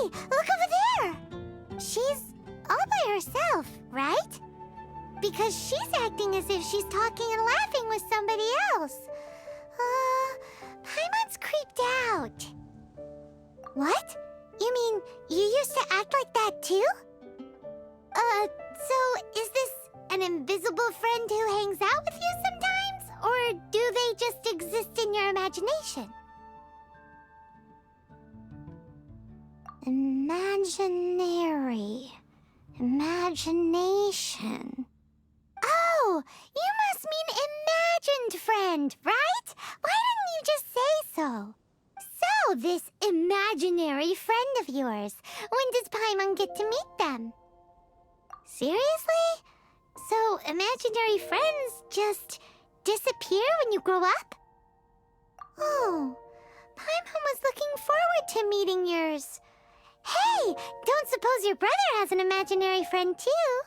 look over there! She's all by herself, right? Because she's acting as if she's talking and laughing with somebody else. Paimon's creeped out. What? You mean you used to act like that too? So is this an invisible friend who hangs out with you sometimes? Or do they just exist in your imagination? Imaginary. Imagination. Oh, you must mean imagined friend, right? Why didn't you just say so? So, this imaginary friend of yours, when does Paimon get to meet them? Seriously? So, imaginary friends just disappear when you grow up? Oh, Paimon was looking forward to meeting yours. Hey, don't suppose your brother has an imaginary friend too?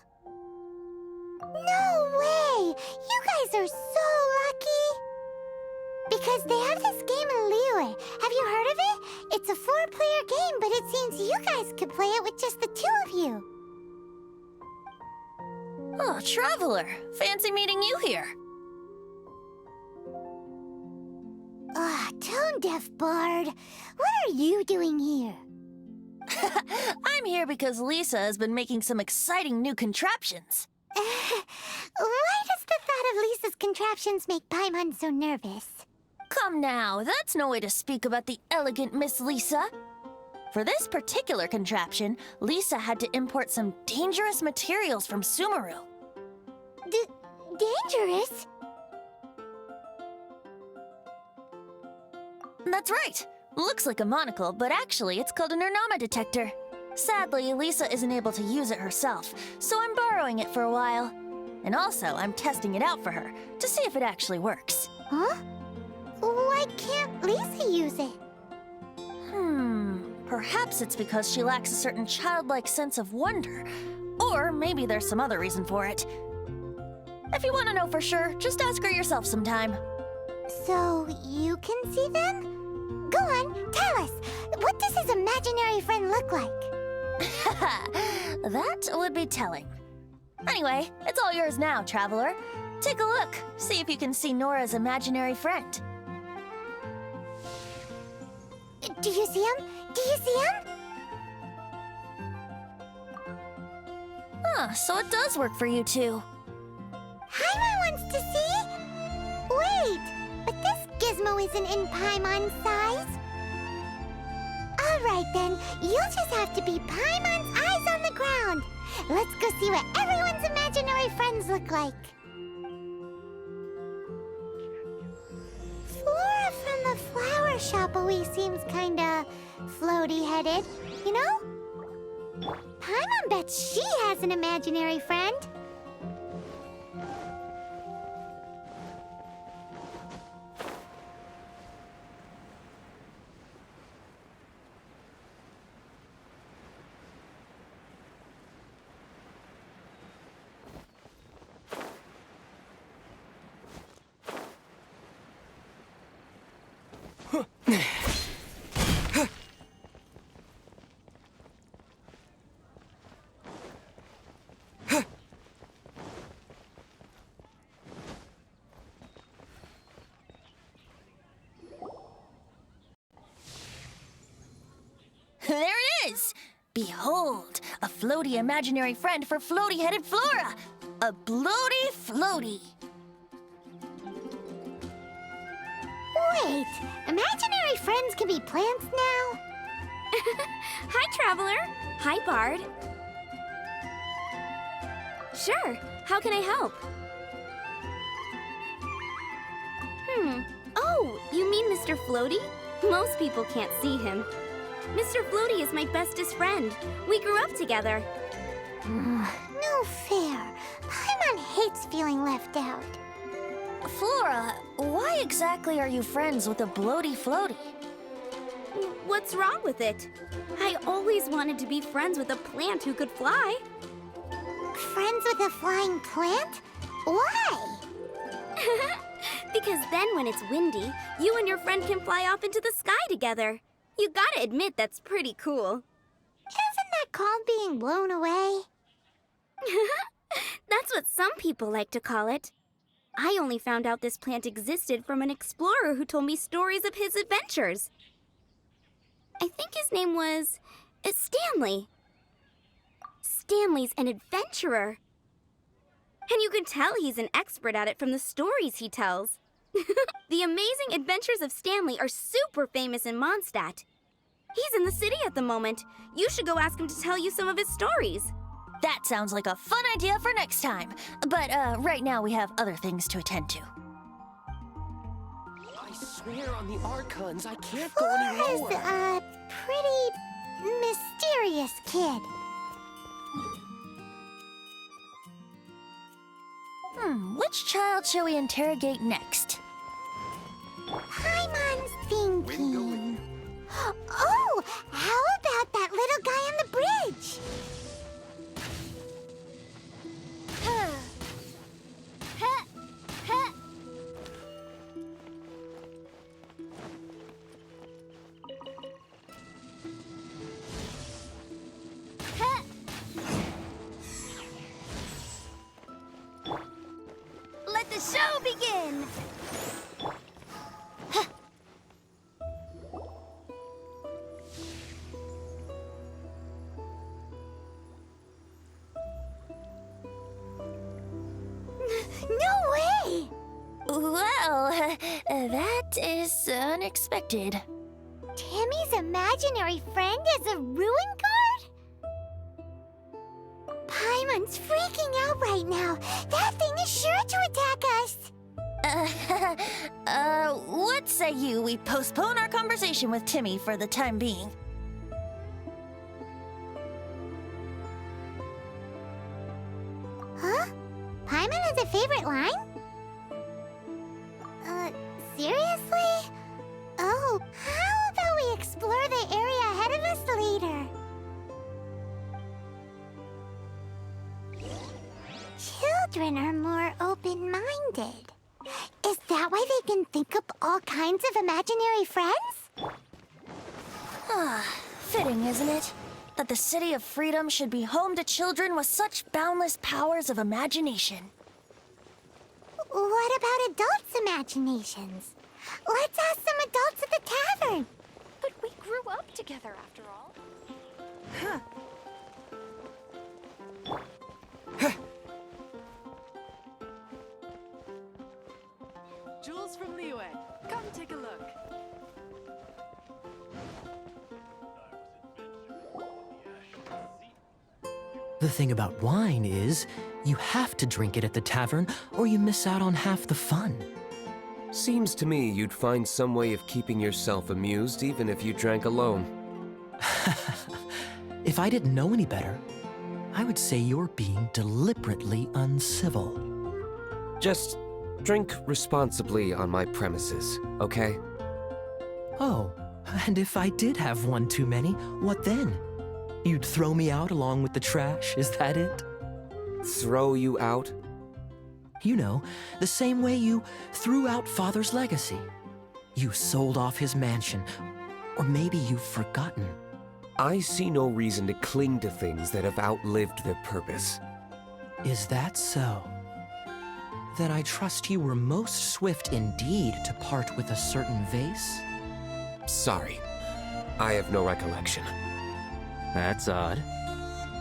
No way! You guys are so lucky! Because they have this game in Liyue. Have you heard of it? It's a 4-player game, but it seems you guys could play it with just the 2 of you. Oh, Traveler! Fancy meeting you here. Tone-deaf bard. What are you doing here? I'm here because Lisa has been making some exciting new contraptions. Why does the thought of Lisa's contraptions make Paimon so nervous? Come now, that's no way to speak about the elegant Miss Lisa. For this particular contraption, Lisa had to import some dangerous materials from Sumeru. Dangerous? That's right. Looks like a monocle, but actually it's called a Nernama detector. Sadly, Lisa isn't able to use it herself, so I'm borrowing it for a while. And also, I'm testing it out for her, to see if it actually works. Huh? Why can't Lisa use it? Perhaps it's because she lacks a certain childlike sense of wonder. Or maybe there's some other reason for it. If you want to know for sure, just ask her yourself sometime. So, you can see them? Go on, tell us. What does his imaginary friend look like? That would be telling. Anyway, it's all yours now, Traveler. Take a look. See if you can see Nora's imaginary friend. Do you see him? Do you see him? So it does work for you two. Paimon wants to see? Wait, but this gizmo isn't in Paimon's size. Alright then, you'll just have to be Paimon's eyes on the ground. Let's go see what everyone's imaginary friends look like. Flora from the flower shop always seems kinda floaty-headed, you know? Paimon bets she has an imaginary friend. There it is! Behold, a floaty imaginary friend for floaty-headed Flora! A bloaty floaty! Wait, imaginary friends can be plants now? Hi, Traveler. Hi, Bard. Sure, how can I help? Oh, you mean Mr. Floaty? Most people can't see him. Mr. Floaty is my bestest friend. We grew up together. No fair. Paimon hates feeling left out. Flora, why exactly are you friends with a bloaty floaty? What's wrong with it? I always wanted to be friends with a plant who could fly. Friends with a flying plant? Why? Because then when it's windy, you and your friend can fly off into the sky together. You gotta admit that's pretty cool. called being blown away? That's what some people like to call it. I only found out this plant existed from an explorer who told me stories of his adventures. I think his name was Stanley. Stanley's an adventurer. And you can tell he's an expert at it from the stories he tells. The amazing adventures of Stanley are super famous in Mondstadt. He's in the city at the moment. You should go ask him to tell you some of his stories. That sounds like a fun idea for next time. But right now we have other things to attend to. I swear on the Archons, I can't go any Flora's lower. a pretty mysterious kid. Which child shall we interrogate next? Paimon's thinking. Oh, how about that little guy on the bridge? Let the show begin! No way! Well, that is unexpected. Timmy's imaginary friend is a ruin guard? Paimon's freaking out right now. That thing is sure to attack us. What say you we postpone our conversation with Timmy for the time being? Huh? Paimon has a favorite line? Seriously? Oh, how about we explore the area ahead of us later? Children are more open-minded. Is that why they can think up all kinds of imaginary friends? Fitting, isn't it? That the City of Freedom should be home to children with such boundless powers of imagination. What about adults' imaginations? Let's ask some adults at the tavern. But we grew up together after all. Jules from Liyue, come take a look. The thing about wine is, you have to drink it at the tavern, or you miss out on half the fun. Seems to me you'd find some way of keeping yourself amused even if you drank alone. If I didn't know any better, I would say you're being deliberately uncivil. Just drink responsibly on my premises, okay? Oh, and if I did have one too many, what then? You'd throw me out along with the trash, is that it? Throw you out? You know, the same way you threw out Father's legacy. You sold off his mansion, or maybe you've forgotten. I see no reason to cling to things that have outlived their purpose. Is that so? Then I trust you were most swift indeed to part with a certain vase? Sorry, I have no recollection. That's odd.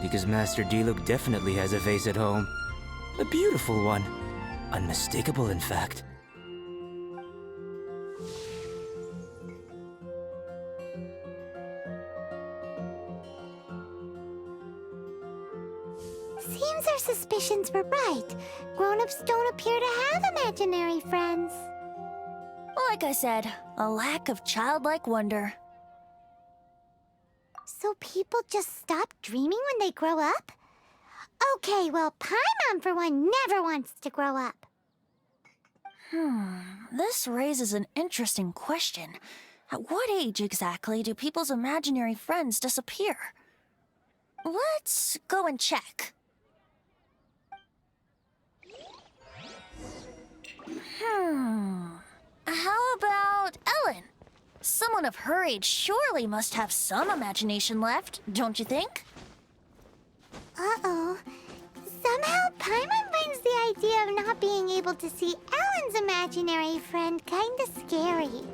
Because Master Diluc definitely has a vase at home. A beautiful one. Unmistakable, in fact. Seems our suspicions were right. Grown-ups don't appear to have imaginary friends. Like I said, a lack of childlike wonder. So people just stop dreaming when they grow up? Okay, well, Paimon, for one, never wants to grow up. This raises an interesting question. At what age exactly do people's imaginary friends disappear? Let's go and check. How about Ellen? Someone of her age surely must have some imagination left, don't you think? told to see Ellen's imaginary friend kinda scary.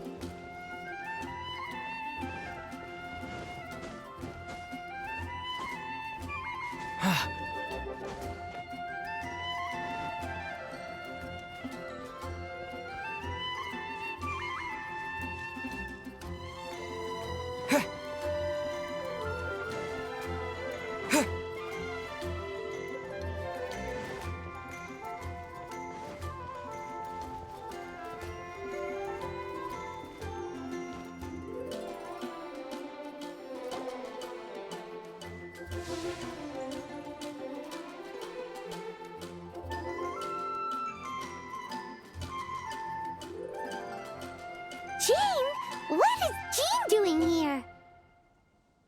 Jean? What is Jean doing here?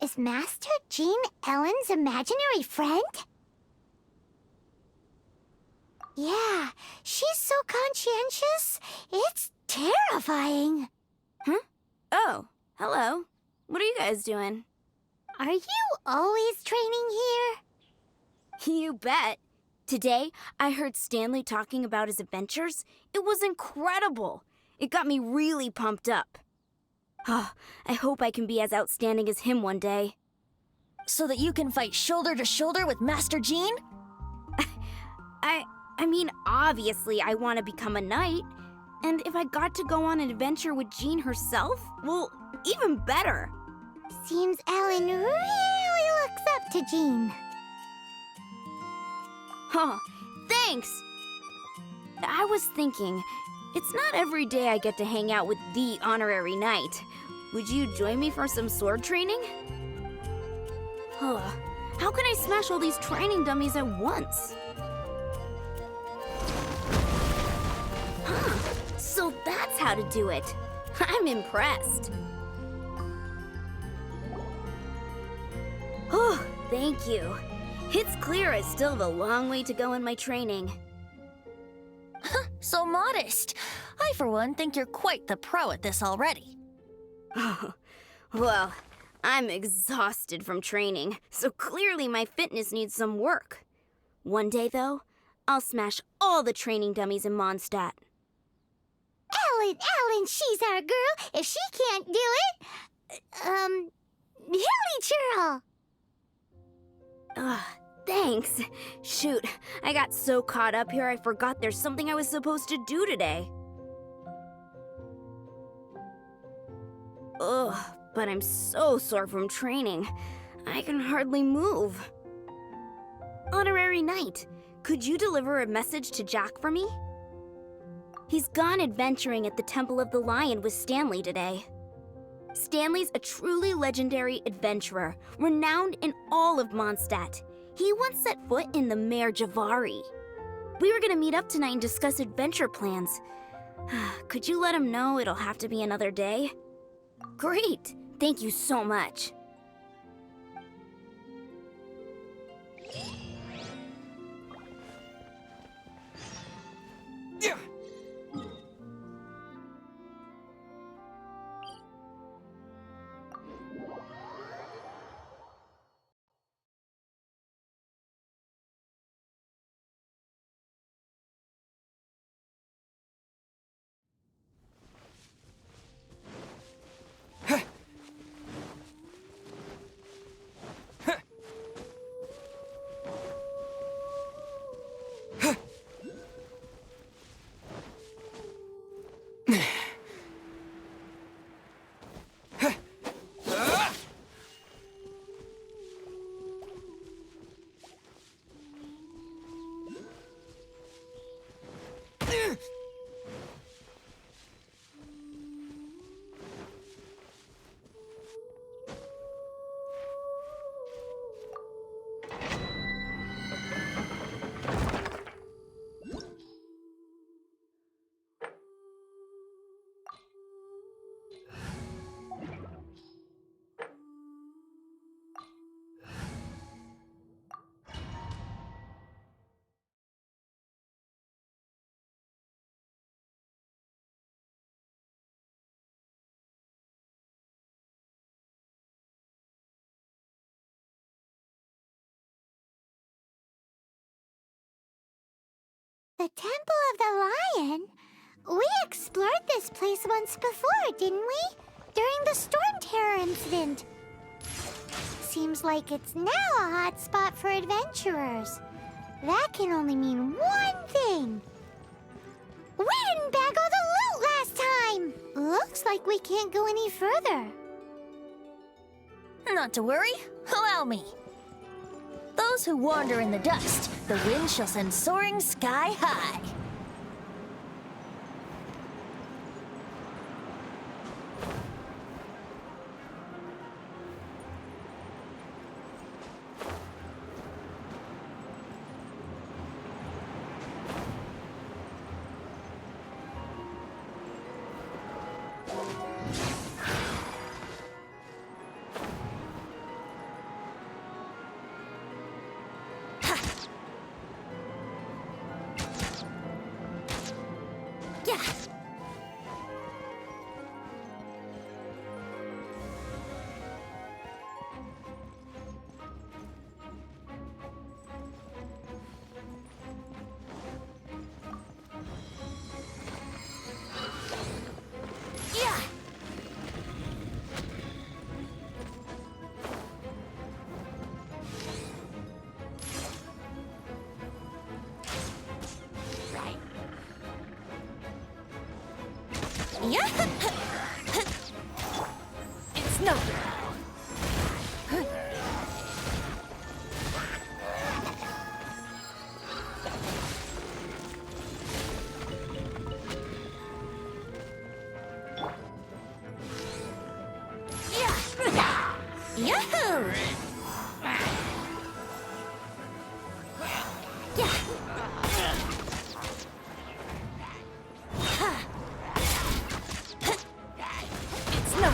Is Master Jean Ellen's imaginary friend? Yeah, she's so conscientious. It's terrifying. Huh? Oh, hello. What are you guys doing? Are you always training here? You bet. Today, I heard Stanley talking about his adventures. It was incredible. It got me really pumped up. Oh, I hope I can be as outstanding as him one day. So that you can fight shoulder to shoulder with Master Jean? I mean, obviously I want to become a knight. And if I got to go on an adventure with Jean herself, well, even better. Seems Ellen really looks up to Jean. Huh, thanks! I was thinking, it's not every day I get to hang out with the honorary knight. Would you join me for some sword training? Huh, how can I smash all these training dummies at once? Huh, so that's how to do it. I'm impressed. Oh, thank you. It's clear I still have a long way to go in my training. So modest. I, for one, think you're quite the pro at this already. Oh, well, I'm exhausted from training, so clearly my fitness needs some work. One day, though, I'll smash all the training dummies in Mondstadt. Ellen, she's our girl. If she can't do it, Hilly Churl. Ugh, thanks. Shoot, I got so caught up here I forgot there's something I was supposed to do today. Ugh, but I'm so sore from training. I can hardly move. Honorary Knight, could you deliver a message to Jack for me? He's gone adventuring at the Temple of the Lion with Stanley today. Stanley's a truly legendary adventurer, renowned in all of Mondstadt. He once set foot in the Mare Javari. We were gonna meet up tonight and discuss adventure plans. Could you let him know it'll have to be another day? Great! Thank you so much. The Temple of the Lion? We explored this place once before, didn't we? During the Storm Terror incident. Seems like it's now a hot spot for adventurers. That can only mean one thing. We didn't bag all the loot last time! Looks like we can't go any further. Not to worry, allow me. Those who wander in the dust, the wind shall send soaring sky high. Yeah. Yeah. Yeah. It's no. Yeah. Yahoo! Yeah. It's no.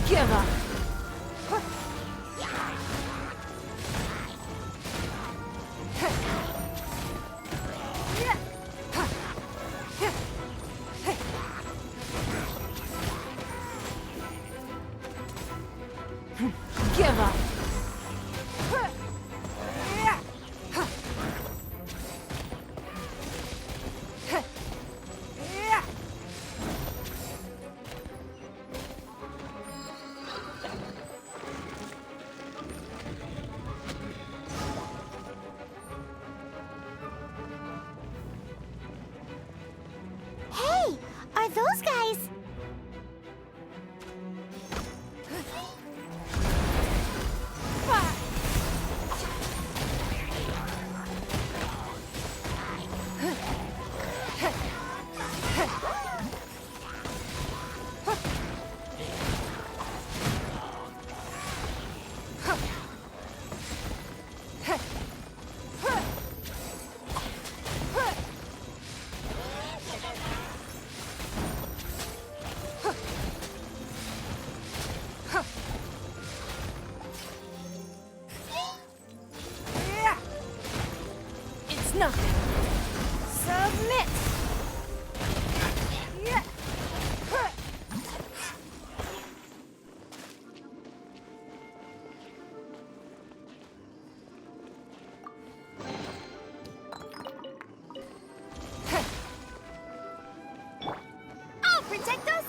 Give up. Give up. Hey, are those guys... It's nothing. Submit. Yeah. I'll protect us!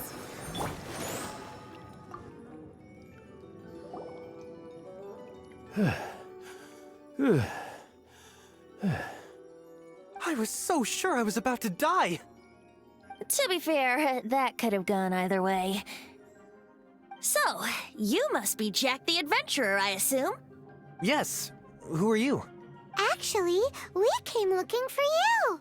I was so sure I was about to die. To be fair, that could have gone either way. So, you must be Jack the Adventurer, I assume? Yes. Who are you? Actually, we came looking for you.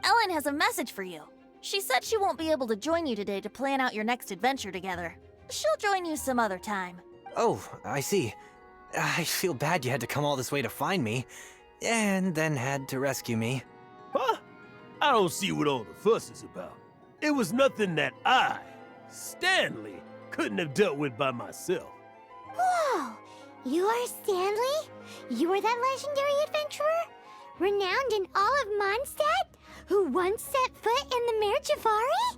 Ellen has a message for you. She said she won't be able to join you today to plan out your next adventure together. She'll join you some other time. Oh, I see. I feel bad you had to come all this way to find me, and then had to rescue me. Huh? I don't see what all the fuss is about. It was nothing that I, Stanley, couldn't have dealt with by myself. Whoa! You are Stanley? You are that legendary adventurer? Renowned in all of Mondstadt? who once set foot in the Mare Javari?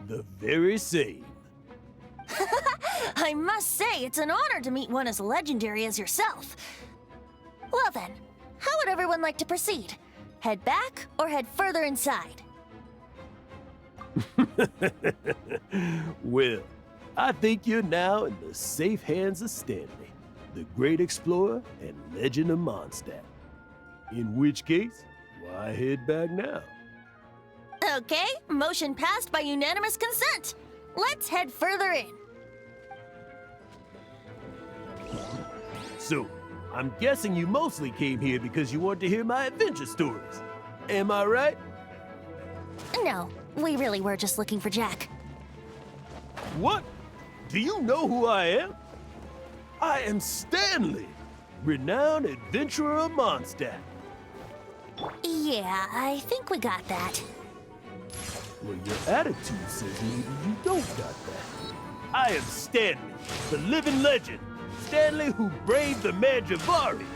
The very same. I must say, it's an honor to meet one as legendary as yourself. Well then, how would everyone like to proceed? Head back or head further inside? Well, I think you're now in the safe hands of Stanley, the great explorer and legend of Mondstadt. In which case, why head back now? Okay, motion passed by unanimous consent. Let's head further in. So, I'm guessing you mostly came here because you want to hear my adventure stories. Am I right? No, we really were just looking for Jack. What? Do you know who I am? I am Stanley, renowned adventurer of Mondstadt. Yeah, I think we got that. Well, your attitude says maybe you don't got that. I am Stanley, the living legend. Stanley who braved the Mare Javari.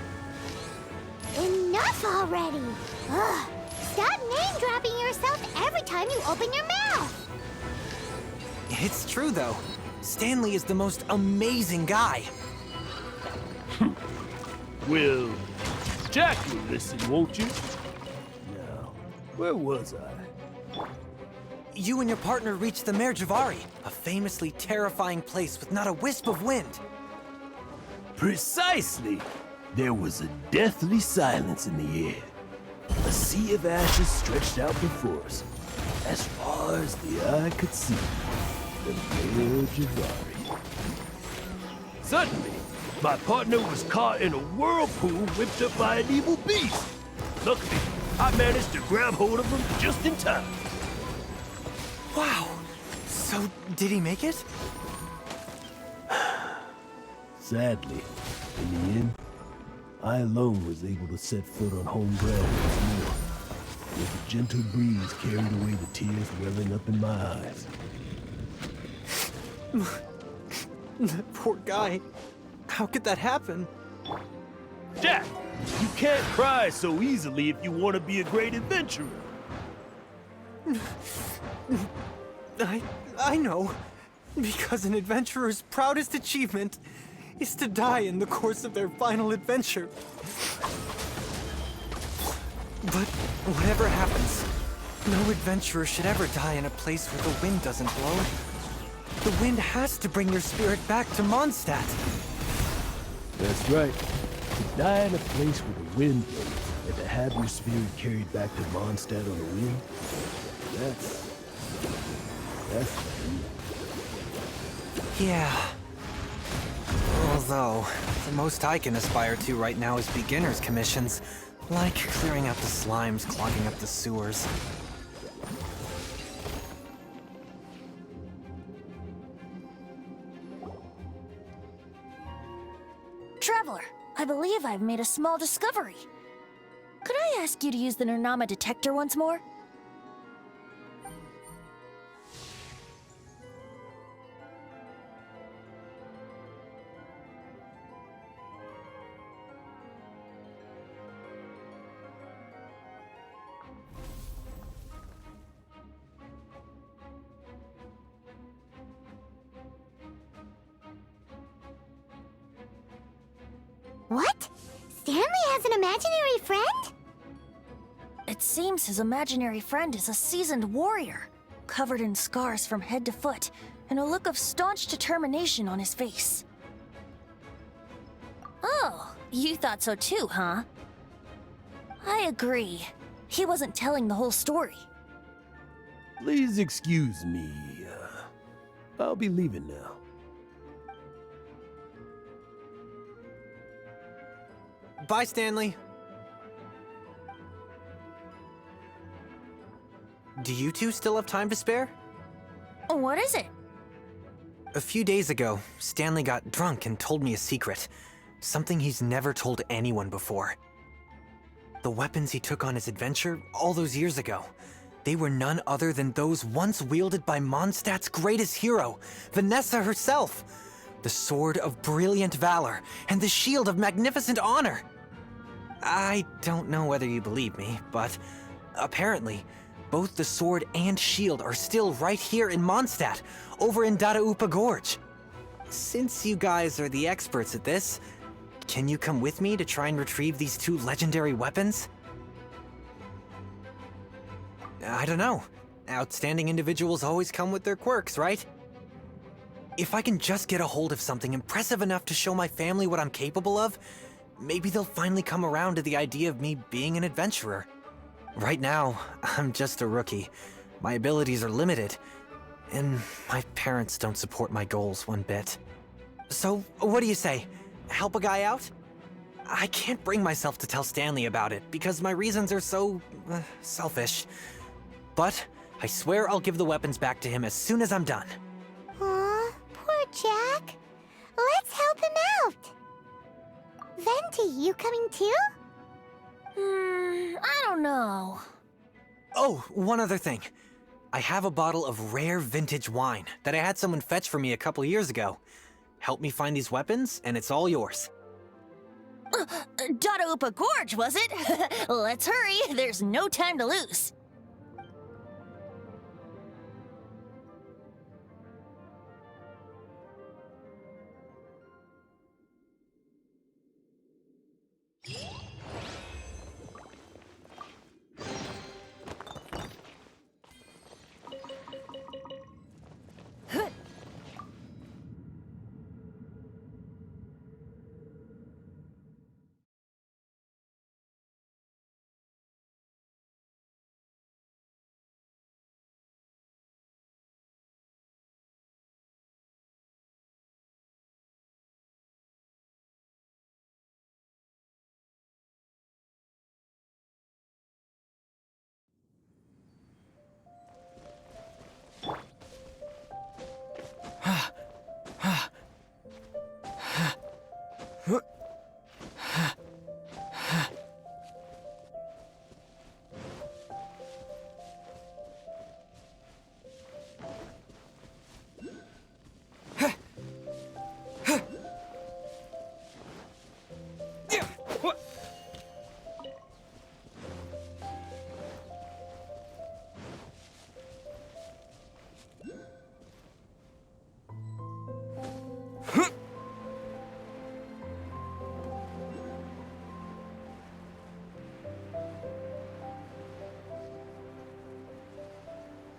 Enough already! Ugh! Stop name-dropping yourself every time you open your mouth! It's true, though. Stanley is the most amazing guy. Well, Jack will listen, won't you? Now, where was I? You and your partner reached the Mare Javari, a famously terrifying place with not a wisp of wind. Precisely! There was a deathly silence in the air. A sea of ashes stretched out before us, as far as the eye could see. The Mare Javari. Suddenly, my partner was caught in a whirlpool whipped up by an evil beast. Luckily, I managed to grab hold of him just in time. Wow. So, did he make it? Sadly, in the end, I alone was able to set foot on home ground once more, with a gentle breeze carried away the tears welling up in my eyes. That poor guy. How could that happen? Jack, you can't cry so easily if you want to be a great adventurer. I know. Because an adventurer's proudest achievement is to die in the course of their final adventure. But whatever happens, no adventurer should ever die in a place where the wind doesn't blow. The wind has to bring your spirit back to Mondstadt. That's right. To die in a place where the wind blows, and to have your spirit carried back to Mondstadt on the wind, that's Yeah. Although, the most I can aspire to right now is beginner's commissions, like clearing out the slimes clogging up the sewers. Traveler, I believe I've made a small discovery. Could I ask you to use the Nernama detector once more? What? Stanley has an imaginary friend? It seems his imaginary friend is a seasoned warrior, covered in scars from head to foot, and a look of staunch determination on his face. Oh, you thought so too, huh? I agree. He wasn't telling the whole story. Please excuse me. I'll be leaving now. Bye, Stanley. Do you two still have time to spare? What is it? A few days ago, Stanley got drunk and told me a secret. Something he's never told anyone before. The weapons he took on his adventure all those years ago, they were none other than those once wielded by Mondstadt's greatest hero, Vanessa herself. The sword of brilliant valor and the shield of magnificent honor. I don't know whether you believe me, but apparently, both the sword and shield are still right here in Mondstadt, over in Dadaupa Gorge. Since you guys are the experts at this, can you come with me to try and retrieve these two legendary weapons? I don't know. Outstanding individuals always come with their quirks, right? If I can just get a hold of something impressive enough to show my family what I'm capable of, maybe they'll finally come around to the idea of me being an adventurer. Right now, I'm just a rookie. My abilities are limited, and my parents don't support my goals one bit. So, what do you say? Help a guy out? I can't bring myself to tell Stanley about it, because my reasons are so... selfish. But I swear I'll give the weapons back to him as soon as I'm done. Aw, poor Jack. Let's help him out. Venti, you coming too? I don't know. Oh, one other thing. I have a bottle of rare vintage wine that I had someone fetch for me a couple years ago. Help me find these weapons, and it's all yours. Dadaupa Gorge, was it? Let's hurry. There's no time to lose.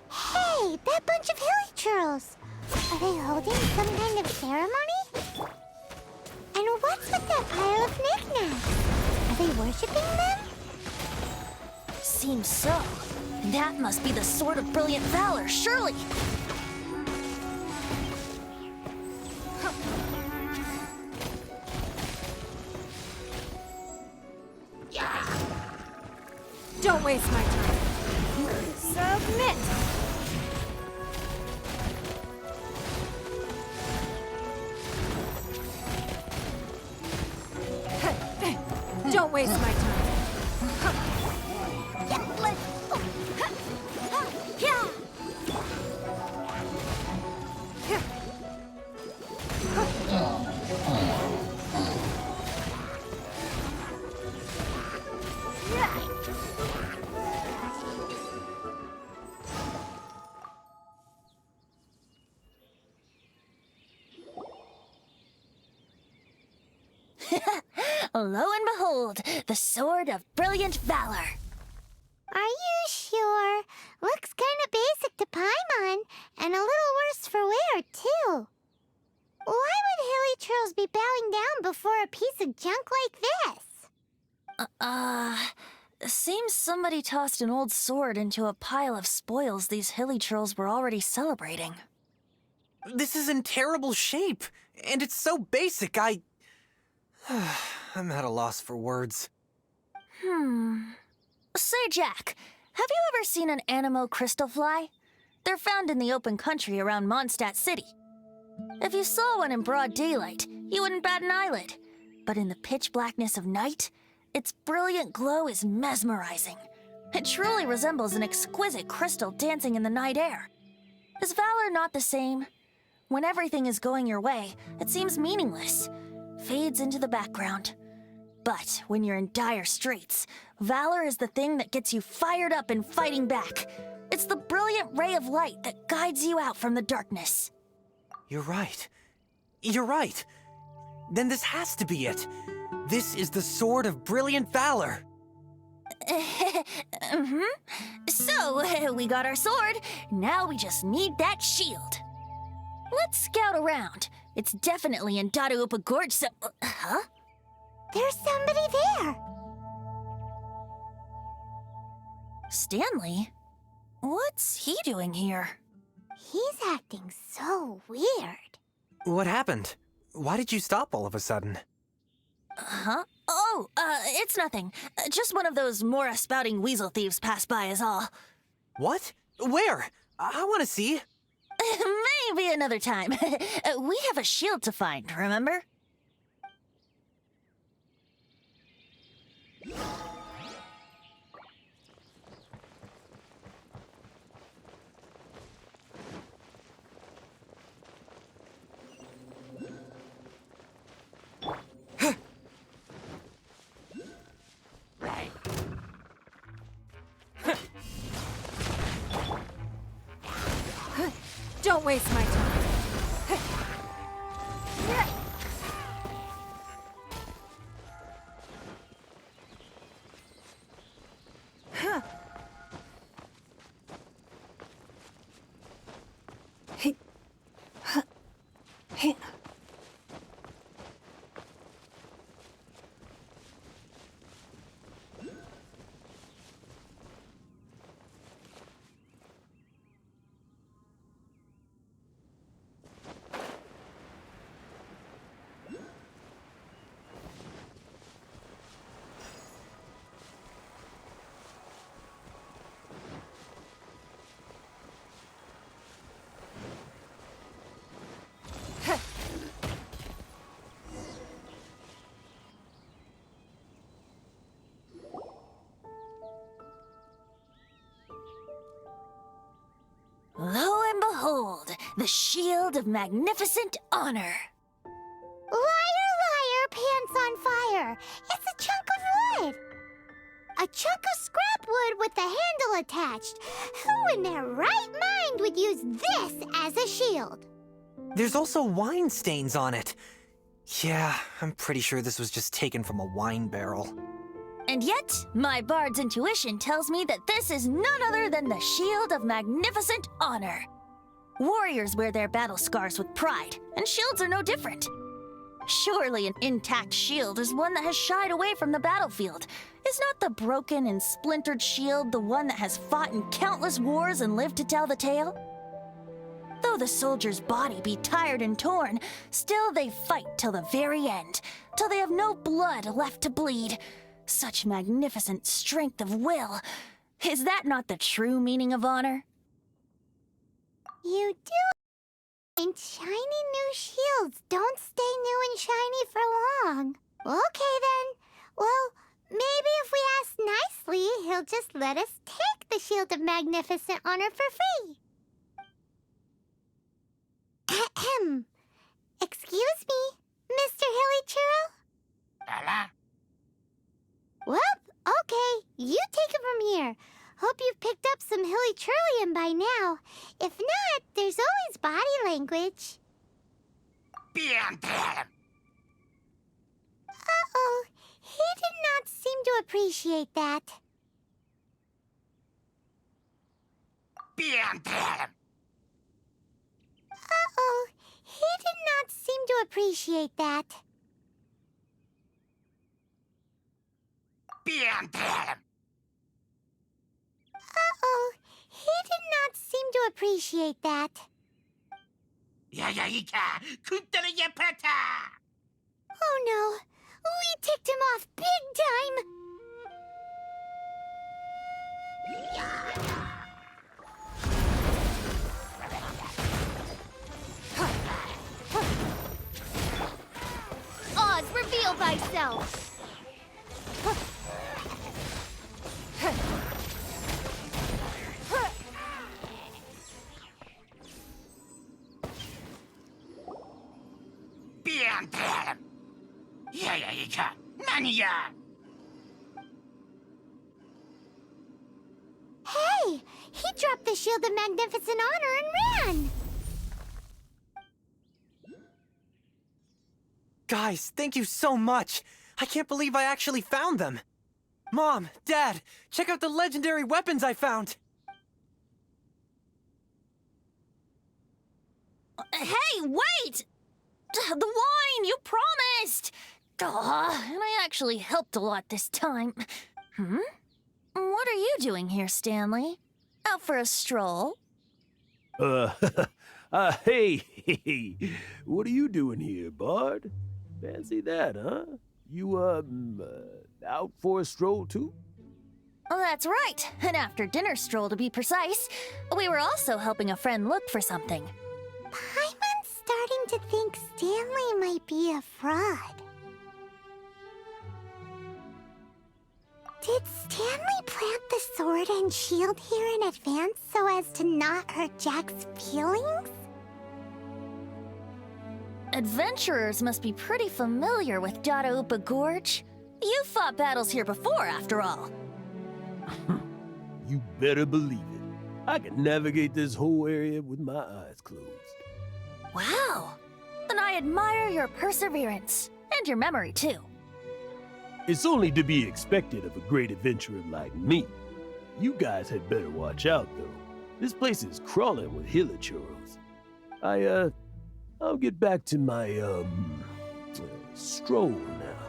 Hey, that bunch of hilly churls. Are they holding some kind of ceremony? And what's with that pile of knickknacks? Are they worshipping them? Seems so. That must be the Sword of Brilliant Valor, surely. Don't waste my time. Submit! Don't waste my time. Lo and behold, the Sword of Brilliant Valor. Are you sure? Looks kinda basic to Paimon, and a little worse for wear, too. Why would hilly churls be bowing down before a piece of junk like this? Seems somebody tossed an old sword into a pile of spoils these hilly churls were already celebrating. This is in terrible shape, and it's so basic, I'm at a loss for words. Say, Jack, have you ever seen an Anemo crystal fly? They're found in the open country around Mondstadt City. If you saw one in broad daylight, you wouldn't bat an eyelid. But in the pitch blackness of night, its brilliant glow is mesmerizing. It truly resembles an exquisite crystal dancing in the night air. Is valor not the same? When everything is going your way, it seems meaningless, fades into the background. But when you're in dire straits, valor is the thing that gets you fired up and fighting back. It's the brilliant ray of light that guides you out from the darkness. You're right. You're right. Then this has to be it. This is the Sword of Brilliant Valor. So, we got our sword. Now we just need that shield. Let's scout around. It's definitely in Dadaupa Gorge, so... Huh? There's somebody there. Stanley? What's he doing here? He's acting so weird. What happened? Why did you stop all of a sudden? Huh? Oh, it's nothing. Just one of those Mora spouting weasel thieves passed by is all. What? Where? I want to see. Maybe another time. We have a shield to find, remember? Don't waste my time. Lo and behold, the shield of magnificent honor. Liar, liar, pants on fire. It's a chunk of wood. A chunk of scrap wood with the handle attached. Who in their right mind would use this as a shield? There's also wine stains on it. Yeah, I'm pretty sure this was just taken from a wine barrel. And yet, my bard's intuition tells me that this is none other than the shield of magnificent honor. Warriors wear their battle scars with pride, and shields are no different. Surely an intact shield is one that has shied away from the battlefield. Is not the broken and splintered shield the one that has fought in countless wars and lived to tell the tale? Though the soldier's body be tired and torn, still they fight till the very end, till they have no blood left to bleed. Such magnificent strength of will. Is that not the true meaning of honor? You do. And shiny new shields don't stay new and shiny for long. Okay then. Well, maybe if we ask nicely, he'll just let us take the shield of magnificent honor for free. Ahem. Excuse me, Mr. Hilly Churl? Well, okay. You take it from here. Hope you've picked up some Hilly Churlian by now. If not, there's always body language. Uh-oh. He did not seem to appreciate that. Uh-oh. He did not seem to appreciate that. Uh-oh. He did not seem to appreciate that. Oh no. We ticked him off big time. Oz, reveal thyself! Anya! Hey! He dropped the Shield of Magnificent Honor and ran! Guys, thank you so much! I can't believe I actually found them! Mom, Dad, check out the legendary weapons I found! Hey, wait! The wine, you promised! And I actually helped a lot this time. What are you doing here, Stanley? Out for a stroll? Hey, what are you doing here, Bard? Fancy that, huh? You, out for a stroll too? Oh, that's right. An after-dinner stroll, to be precise. We were also helping a friend look for something. Paimon's starting to think Stanley might be a fraud. Did Stanley plant the sword and shield here in advance so as to not hurt Jack's feelings? Adventurers must be pretty familiar with Dadaupa Gorge. You fought battles here before, after all. You better believe it. I can navigate this whole area with my eyes closed. Wow. Then I admire your perseverance. And your memory, too. It's only to be expected of a great adventurer like me. You guys had better watch out, though. This place is crawling with hilichurros. I'll get back to my, stroll now.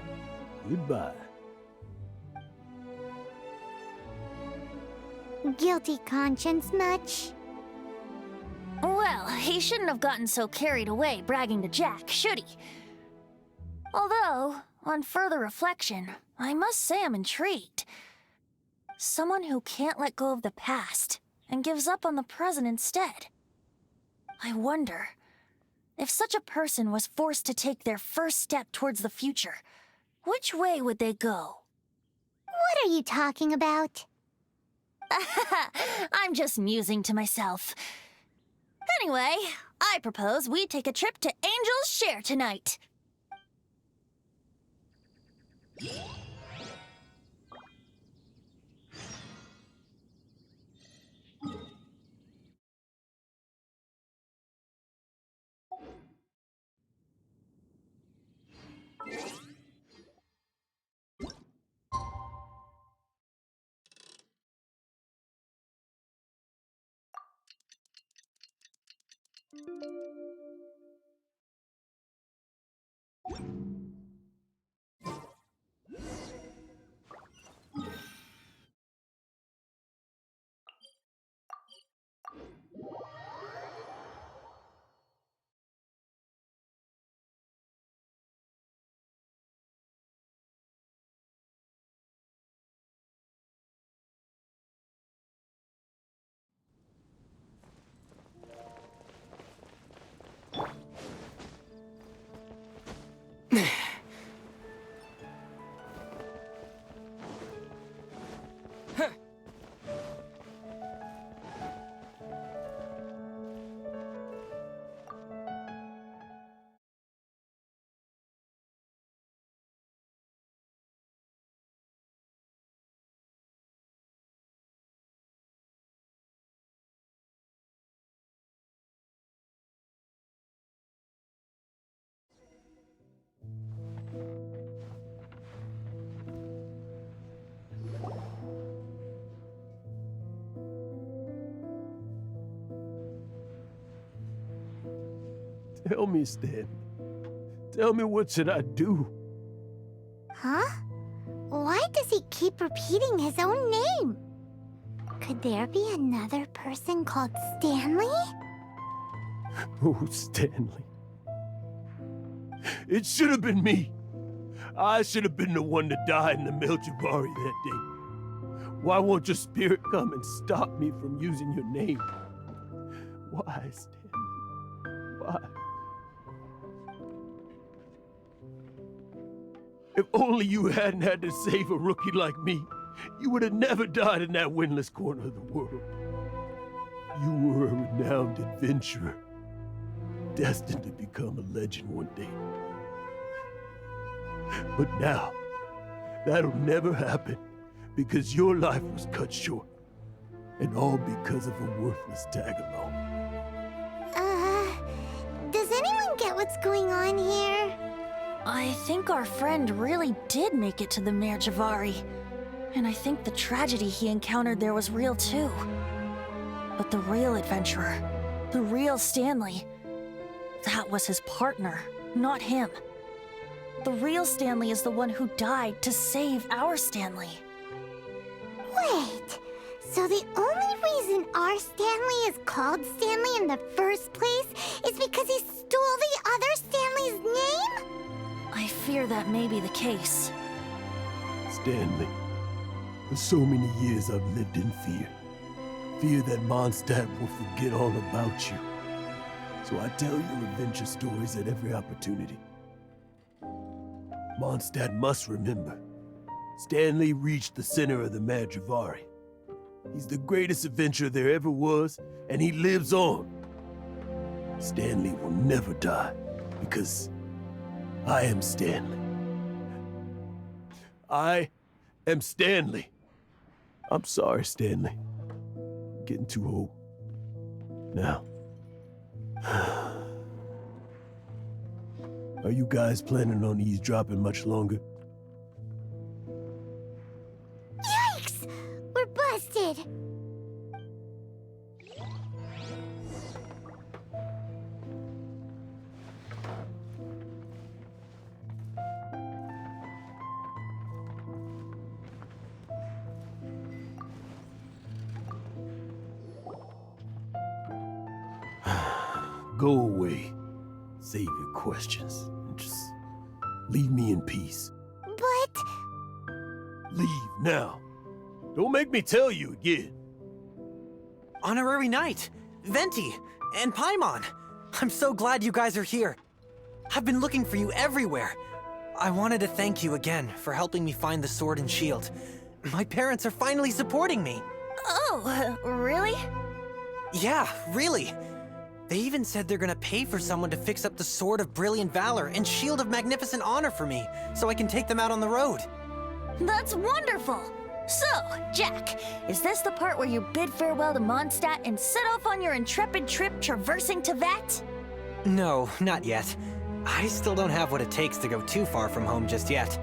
Goodbye. Guilty conscience much? Well, he shouldn't have gotten so carried away bragging to Jack, should he? Although, on further reflection, I must say I'm intrigued. Someone who can't let go of the past and gives up on the present instead. I wonder, if such a person was forced to take their first step towards the future, which way would they go? What are you talking about? I'm just musing to myself. Anyway, I propose we take a trip to Angel's Share tonight. Tell me, Stan. Tell me, what should I do? Huh? Why does he keep repeating his own name? Could there be another person called Stanley? Oh, Stanley. It should have been me. I should have been the one to die in the Meljabari that day. Why won't your spirit come and stop me from using your name? Why, Stanley? Why? If only you hadn't had to save a rookie like me, you would have never died in that windless corner of the world. You were a renowned adventurer, destined to become a legend one day. But now, That'll never happen, because your life was cut short. And all because of a worthless tag-along. Does anyone get what's going on here? I think our friend really did make it to the Mare Javari. And I think the tragedy he encountered there was real too. But the real adventurer, the real Stanley, that was his partner, not him. The real Stanley is the one who died to save our Stanley. Wait, so the only reason our Stanley is called Stanley in the first place is because he stole the other Stanley's name? I fear that may be the case. Stanley, for so many years I've lived in fear. Fear that Mondstadt will forget all about you. So I tell your adventure stories at every opportunity. Mondstadt must remember. Stanley reached the center of the Mare Javari. He's the greatest adventurer there ever was, and he lives on. Stanley will never die, because I am Stanley. I am Stanley. I'm sorry, Stanley. I'm getting too old. Now. Are you guys planning on eavesdropping much longer? Yikes! We're busted! Go away. Save your questions. And just leave me in peace. But... Leave now. Don't make me tell you again. Honorary Knight, Venti, and Paimon. I'm so glad you guys are here. I've been looking for you everywhere. I wanted to thank you again for helping me find the sword and shield. My parents are finally supporting me. Oh, really? Yeah, really. They even said they're gonna pay for someone to fix up the Sword of Brilliant Valor and Shield of Magnificent Honor for me, so I can take them out on the road. That's wonderful! So, Jack, is this the part where you bid farewell to Mondstadt and set off on your intrepid trip traversing Tevat? No, not yet. I still don't have what it takes to go too far from home just yet.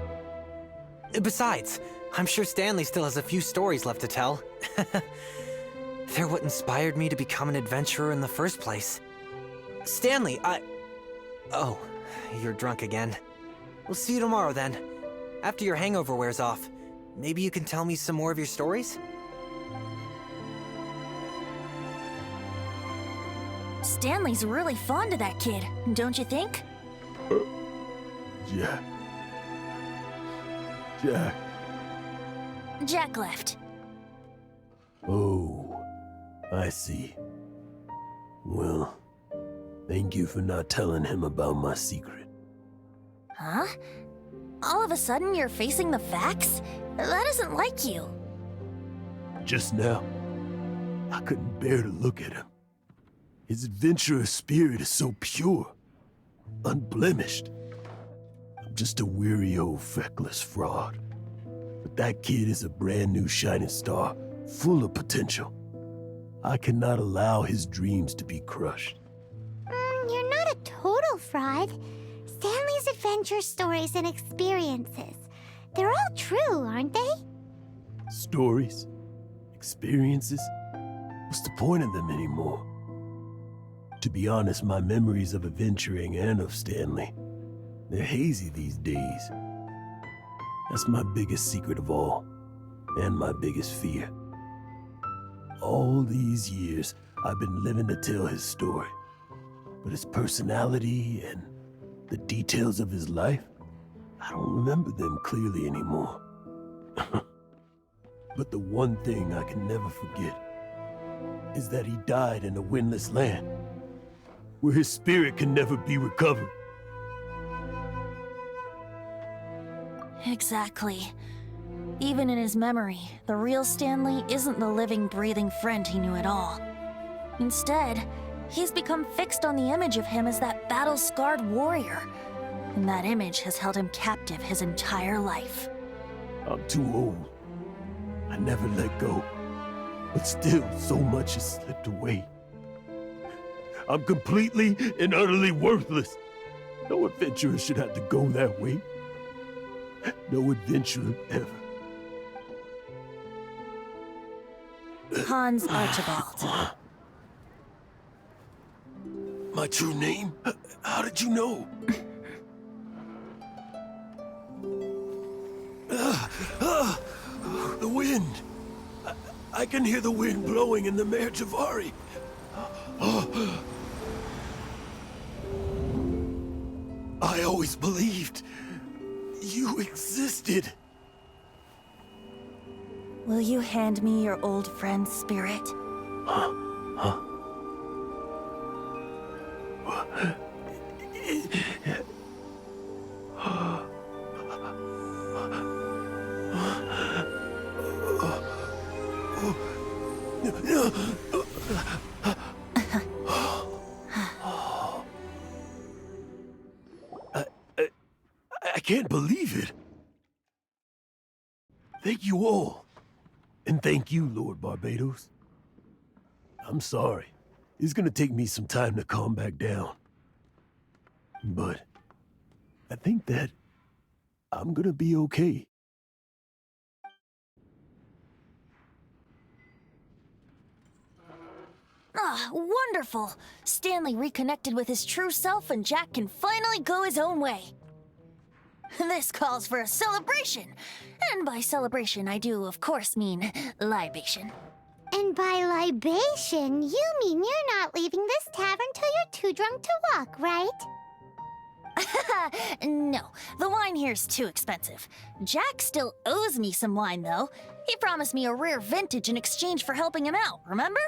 Besides, I'm sure Stanley still has a few stories left to tell. They're what inspired me to become an adventurer in the first place. Stanley, Oh, you're drunk again. We'll see you tomorrow then. After your hangover wears off, maybe you can tell me some more of your stories? Stanley's really fond of that kid, don't you think? Jack. Jack. Jack left. Oh, I see. Well, thank you for not telling him about my secret. Huh? All of a sudden you're facing the facts? That isn't like you. Just now, I couldn't bear to look at him. His adventurous spirit is so pure, unblemished. I'm just a weary old feckless fraud. But that kid is a brand new shining star, full of potential. I cannot allow his dreams to be crushed. You're not a total fraud. Stanley's adventure stories and experiences. They're all true, aren't they? Stories? Experiences? What's the point of them anymore? To be honest, my memories of adventuring and of Stanley, they're hazy these days. That's my biggest secret of all, and my biggest fear. All these years, I've been living to tell his story. But his personality and the details of his life, I don't remember them clearly anymore. But the one thing I can never forget is that he died in a windless land, where his spirit can never be recovered. Exactly. Even in his memory, the real Stanley isn't the living, breathing friend he knew at all. Instead, he's become fixed on the image of him as that battle-scarred warrior, and that image has held him captive his entire life. I'm too old. I never let go. But still, so much has slipped away. I'm completely and utterly worthless. No adventurer should have to go that way. No adventurer ever. Hans Archibald. My true name? How did you know? The wind. I can hear the wind blowing in the Mare Javari. I always believed you existed. Will you hand me your old friend's spirit? Huh? I can't believe it. Thank you all. And thank you, Lord Barbados. I'm sorry. It's gonna take me some time to calm back down. But I think that I'm gonna be okay. Ah, wonderful! Stanley reconnected with his true self and Jack can finally go his own way. This calls for a celebration. And by celebration, I do, of course, mean libation. And by libation, you mean you're not leaving this tavern till you're too drunk to walk, right? No, the wine here's too expensive. Jack still owes me some wine, though. He promised me a rare vintage in exchange for helping him out, remember?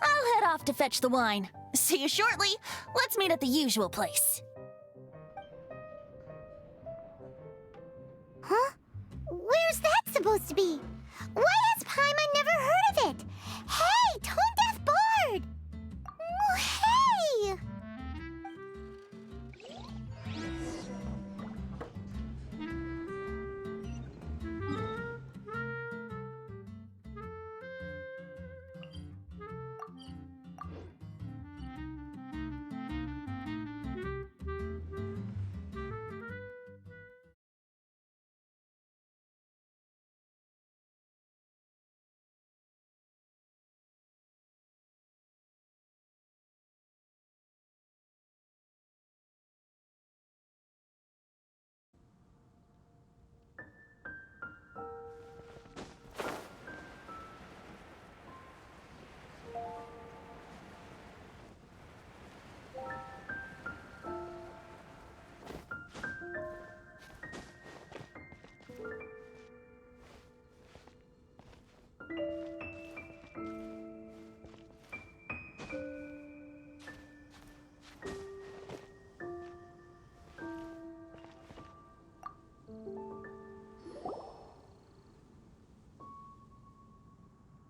I'll head off to fetch the wine. See you shortly. Let's meet at the usual place. Huh? Where's that supposed to be? Why has Paimon never heard of it? Hey, Tone Deaf Bard! Oh, hey!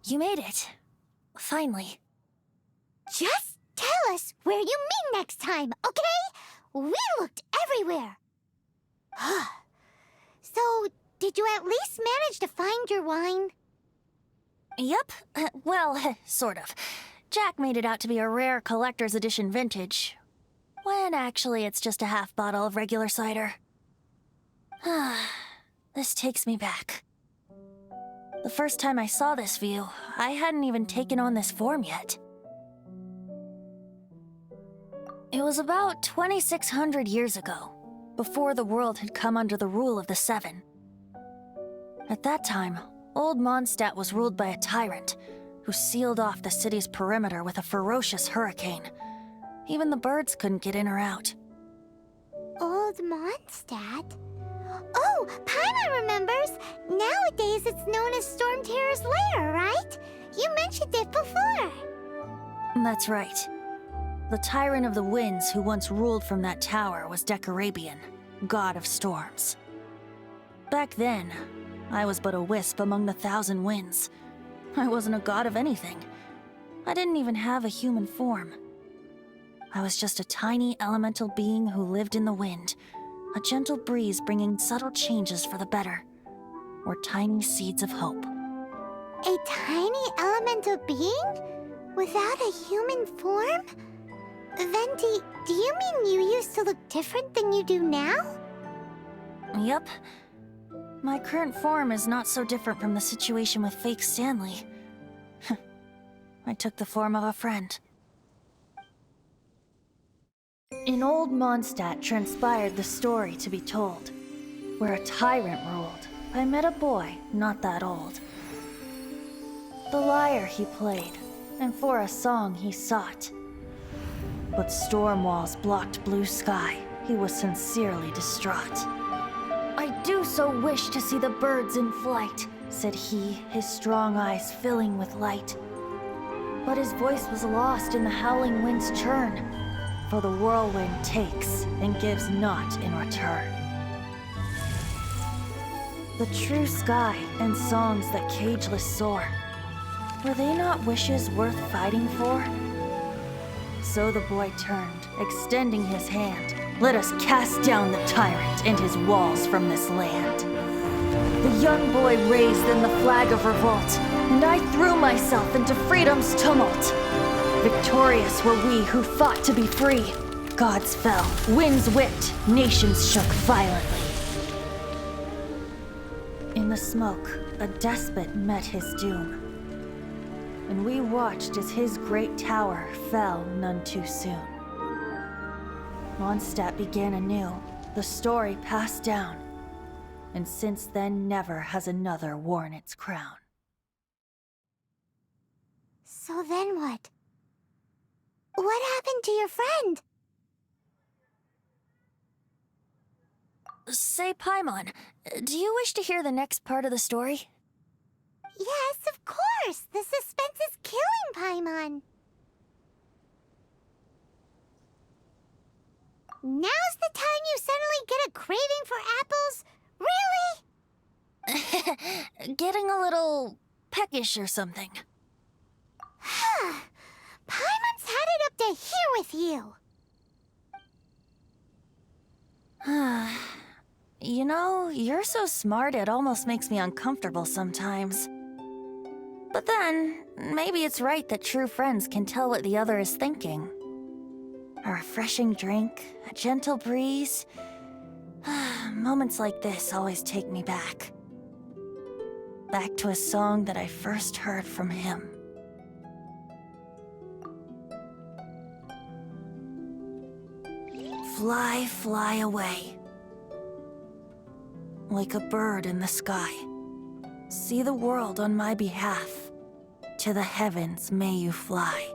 You made it. Finally. Just tell us where you meet next time, okay? We looked everywhere. So, did you at least manage to find your wine? Yep. Well, sort of. Jack made it out to be a rare collector's edition vintage, when actually it's just a half bottle of regular cider. This takes me back. The first time I saw this view, I hadn't even taken on this form yet. It was about 2,600 years ago, before the world had come under the rule of the Seven. At that time, Old Mondstadt was ruled by a tyrant who sealed off the city's perimeter with a ferocious hurricane. Even the birds couldn't get in or out. Old Mondstadt? Oh, Paimon remembers! Nowadays it's known as Storm Terror's lair, right? You mentioned it before. That's right. The Tyrant of the Winds who once ruled from that tower was Decarabian, god of storms. Back then, I was but a wisp among the thousand winds. I wasn't a god of anything. I didn't even have a human form. I was just a tiny elemental being who lived in the wind, a gentle breeze bringing subtle changes for the better. were tiny seeds of hope. A tiny elemental being? Without a human form? Venti, do you mean you used to look different than you do now? Yep. My current form is not so different from the situation with fake Stanley. I took the form of a friend. In old Mondstadt transpired the story to be told, where a tyrant ruled. I met a boy not that old. The lyre he played, and for a song he sought. But storm walls blocked blue sky. He was sincerely distraught. I do so wish to see the birds in flight, said he, his strong eyes filling with light. But his voice was lost in the howling wind's churn, for the whirlwind takes and gives not in return. The true sky and songs that cageless soar, were they not wishes worth fighting for? So the boy turned, extending his hand. Let us cast down the tyrant and his walls from this land. The young boy raised then the flag of revolt, and I threw myself into freedom's tumult. Victorious were we who fought to be free. Gods fell, winds whipped, nations shook violently. In the smoke, a despot met his doom, and we watched as his great tower fell none too soon. Mondstadt began anew, the story passed down, and since then never has another worn its crown. So then what? What happened to your friend? Say, Paimon, do you wish to hear the next part of the story? Yes, of course! The suspense is killing Paimon! Now's the time you suddenly get a craving for apples? Really? Getting a little peckish or something. Paimon's had it up to here with you! You know, you're so smart it almost makes me uncomfortable sometimes. But then, maybe it's right that true friends can tell what the other is thinking. A refreshing drink, a gentle breeze. Moments like this always take me back. Back to a song that I first heard from him. Fly, fly away. Like a bird in the sky. See the world on my behalf. To the heavens may you fly.